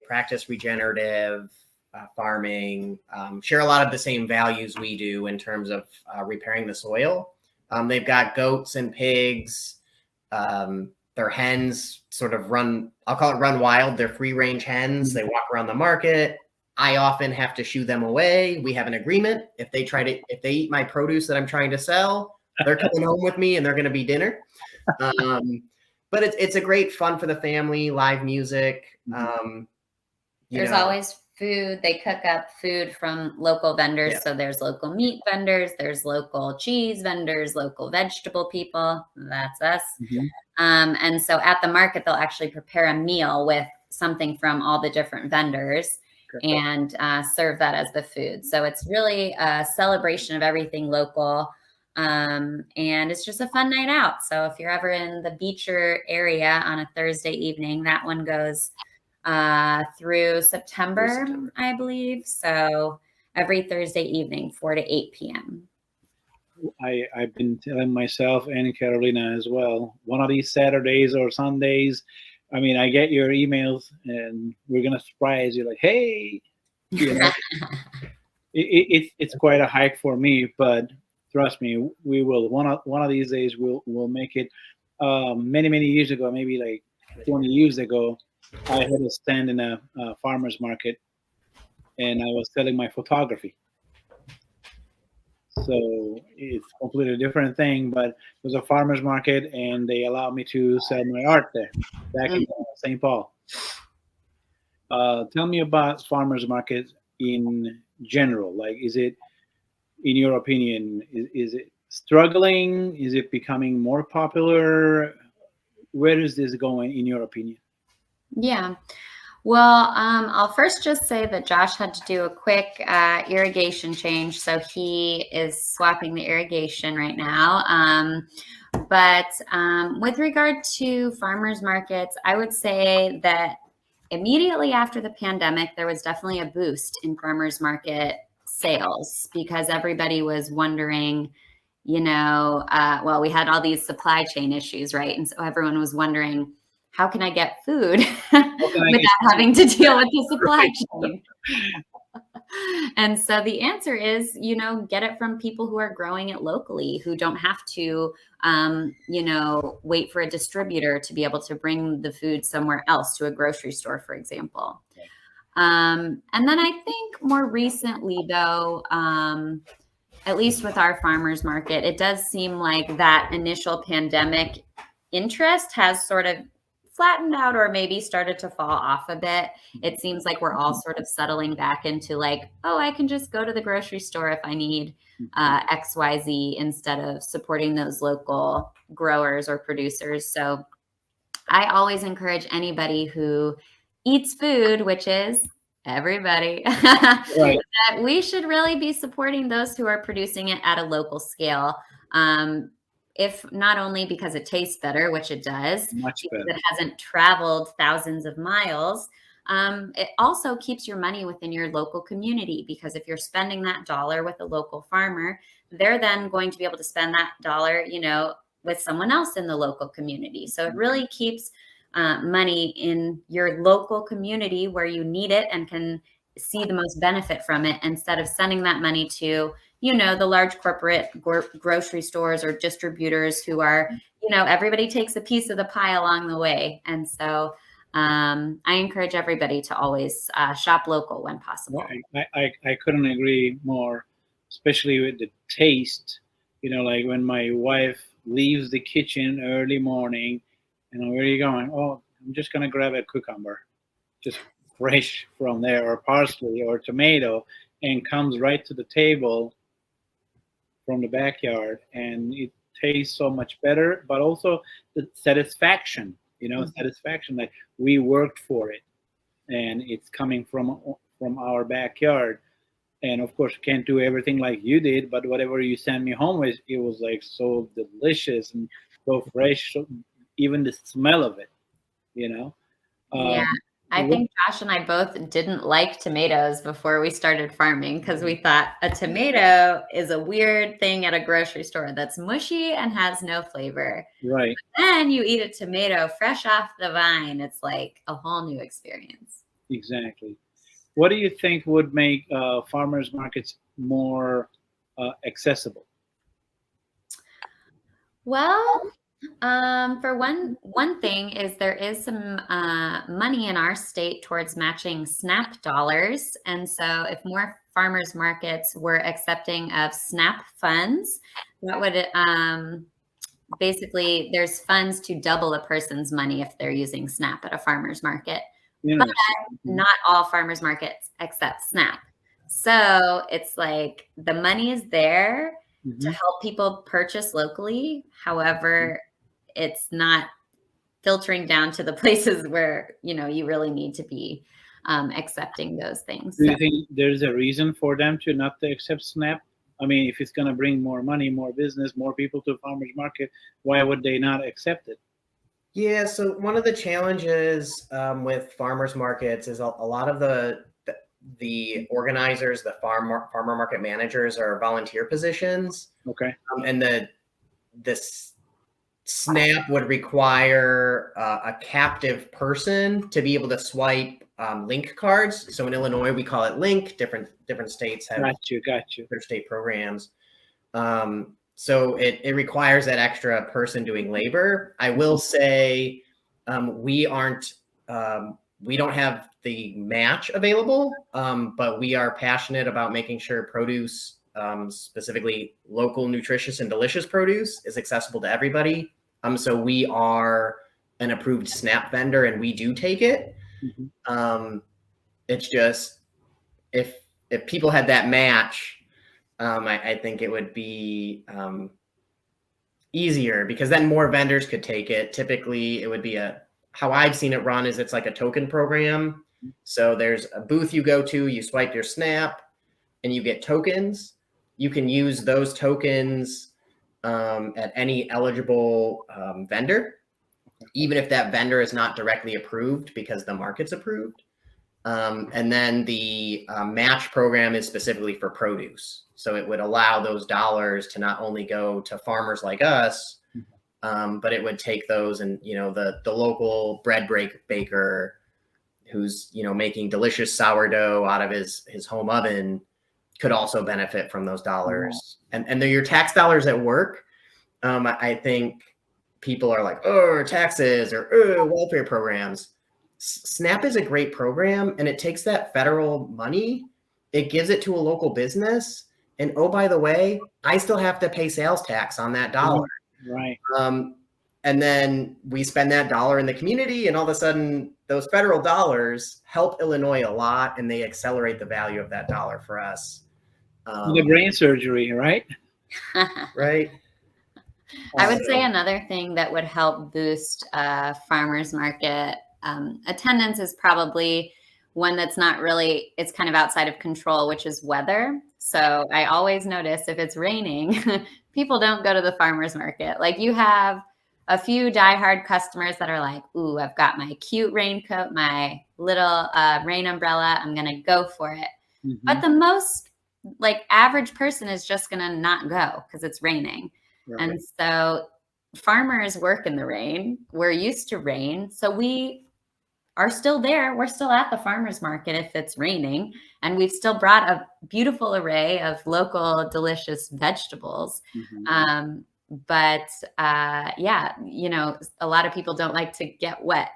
practice regenerative farming, share a lot of the same values we do in terms of repairing the soil. They've got goats and pigs. Their hens sort of I'll call it run wild. They're free range hens. They walk around the market. I often have to shoo them away. We have an agreement. If they eat my produce that I'm trying to sell, they're coming home with me and they're going to be dinner. But it's a great fun for the family, live music. There's always food. They cook up food from local vendors. Yeah. So there's local meat vendors, there's local cheese vendors, local vegetable people. That's us. And so at the market, they'll actually prepare a meal with something from all the different vendors and serve that as the food. So it's really a celebration of everything local. And it's just a fun night out. So if you're ever in the Beecher area on a Thursday evening, that one goes through September, I believe. So every Thursday evening, 4 to 8 p.m. I've been telling myself and Carolina as well, one of these Saturdays or Sundays, I mean, I get your emails and we're going to surprise you like, hey, you know, it's quite a hike for me, but trust me, we will. One of these days we'll make it. Many years ago, maybe like 20 years ago, I had a stand in a farmer's market and I was selling my photography. So it's a completely different thing, but it was a farmer's market and they allowed me to sell my art there back in St. Paul. Tell me about farmer's markets in general. Like, is it, in your opinion, is it struggling? Is it becoming more popular? Where is this going, in your opinion? Yeah. Well, I'll first just say that Josh had to do a quick irrigation change. So he is swapping the irrigation right now. But with regard to farmers markets, I would say that immediately after the pandemic, there was definitely a boost in farmers market sales because everybody was wondering, you know, well, we had all these supply chain issues, right? And so everyone was wondering, how can I get food without having to deal with the supply chain? And so the answer is, you know, get it from people who are growing it locally, who don't have to, you know, wait for a distributor to be able to bring the food somewhere else, to a grocery store, for example. And then I think more recently, though, at least with our farmers market, it does seem like that initial pandemic interest has sort of flattened out or maybe started to fall off a bit. It seems like we're all sort of settling back into like, oh, I can just go to the grocery store if I need XYZ instead of supporting those local growers or producers. So I always encourage anybody who eats food, which is everybody, right, that we should really be supporting those who are producing it at a local scale. If not only because it tastes better, which it does, much better, because it hasn't traveled thousands of miles, it also keeps your money within your local community, because if you're spending that dollar with a local farmer, they're then going to be able to spend that dollar, you know, with someone else in the local community. So it really keeps money in your local community where you need it and can see the most benefit from it, instead of sending that money to, you know, the large corporate grocery stores or distributors who are, you know, everybody takes a piece of the pie along the way. And so I encourage everybody to always shop local when possible. I couldn't agree more, especially with the taste. You know, like when my wife leaves the kitchen early morning, you know, where are you going? Oh, I'm just going to grab a cucumber, just fresh from there, or parsley or tomato, and comes right to the table from the backyard, and it tastes so much better. But also the satisfaction, you know, satisfaction that we worked for it, and it's coming from our backyard. And of course, can't do everything like you did, but whatever you sent me home with, it was like so delicious and so fresh. So even the smell of it, you know. Yeah. I think Josh and I both didn't like tomatoes before we started farming, because we thought a tomato is a weird thing at a grocery store that's mushy and has no flavor. Right. But then you eat a tomato fresh off the vine. It's like a whole new experience. Exactly. What do you think would make farmers markets more accessible? Well, for one thing is there is some money in our state towards matching SNAP dollars, and so if more farmers markets were accepting of SNAP funds, that would basically there's funds to double a person's money if they're using SNAP at a farmer's market. But Interesting. not all farmers markets accept SNAP. So it's like the money is there to Mhm. help people purchase locally. However, it's not filtering down to the places where, you really need to be accepting those things. Do So you think there's a reason for them to not to accept SNAP? I mean, if it's going to bring more money, more business, more people to farmers market, why would they not accept it? Yeah, so one of the challenges with farmers markets is a lot of the organizers, the farmer market managers are volunteer positions, Okay. and this SNAP would require a captive person to be able to swipe link cards. So in Illinois, we call it link. Different states have Got you. their state programs. So it requires that extra person doing labor. I will say we don't have the match available, but we are passionate about making sure produce, specifically local, nutritious, and delicious produce, is accessible to everybody. So we are an approved SNAP vendor, and we do take it. Mhm. It's just if people had that match, I think it would be easier because then more vendors could take it. Typically, it would be how I've seen it run is it's like a token program. So there's a booth you go to, you swipe your SNAP, and you get tokens. You can use those tokens at any eligible vendor, even if that vendor is not directly approved because the market's approved. And then the match program is specifically for produce. So it would allow those dollars to not only go to farmers like us, but it would take those and, the local bread baker who's, making delicious sourdough out of his home oven could also benefit from those dollars. And they're your tax dollars at work. I think people are like, oh, taxes or welfare programs. SNAP is a great program, and it takes that federal money, it gives it to a local business, and oh, by the way, I still have to pay sales tax on that dollar. Right. And then we spend that dollar in the community, and all of a sudden, those federal dollars help Illinois a lot, and they accelerate the value of that dollar for us. The brain surgery, right? Right. I would say another thing that would help boost farmers market attendance is probably one that's not really, it's kind of outside of control, which is weather. So I always notice if it's raining, people don't go to the farmers market. Like you have a few diehard customers that are like, ooh, I've got my cute raincoat, my little rain umbrella. I'm going to go for it. Mhm. But the most like average person is just going to not go because it's raining. Right. And so farmers work in the rain. We're used to rain. So we are still there. We're still at the farmer's market if it's raining. And we've still brought a beautiful array of local, delicious vegetables. Mhm. But yeah, a lot of people don't like to get wet.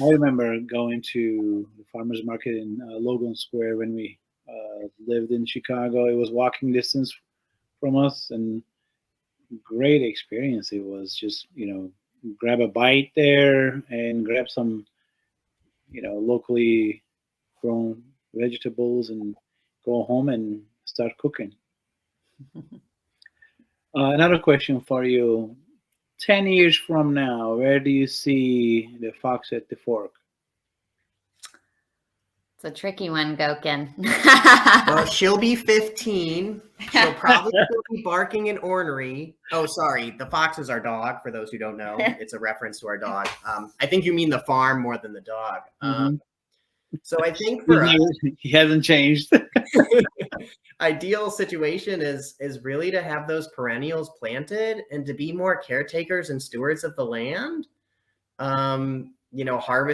I remember going to the farmers market in Logan Square when we lived in Chicago. It was walking distance from us, and great experience. It was just grab a bite there and grab some locally grown vegetables and go home and start cooking. Another question for you: 10 years from now, where do you see the fox at the fork? It's a tricky one, Gokhan. Well, she'll be 15. She'll probably still be barking and ornery. Oh, sorry. The fox is our dog, for those who don't know. It's a reference to our dog. I think you mean the farm more than the dog. So I think for us, He hasn't changed. ideal situation is really to have those perennials planted and to be more caretakers and stewards of the land. you know, harvest